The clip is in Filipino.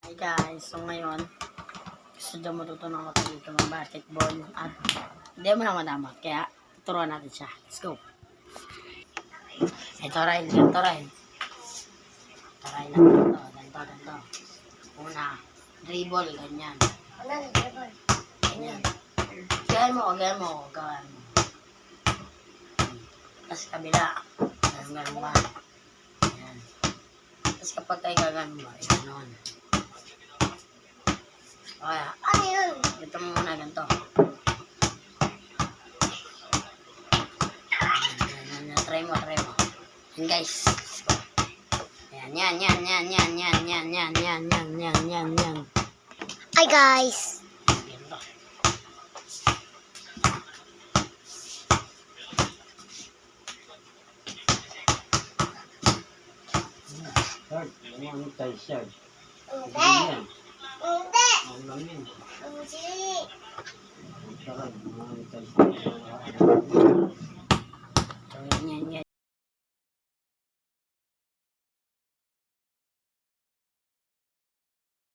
Hey guys, so ngayon gusto daw matutunan ako dito ng basketball at hindi mo naman damat, kaya turuan natin siya. Let's go. Ito Ryan. Ito Ryan lang ito. Ganito. Una, dribble, ganyan. Ganyan. Gawin mo. Tapos kabila, ganun ba? Ganyan. Tapos kapag kayo gagano ba, gano'n. Kaya, ano yun? Ganito mo muna, ganito. Try mo. Yan guys. Yan. Hi guys. Ganito. Shard, ano tayo shard? Hindi. Ano lang yun? Hindi. Shard, ano tayo shard?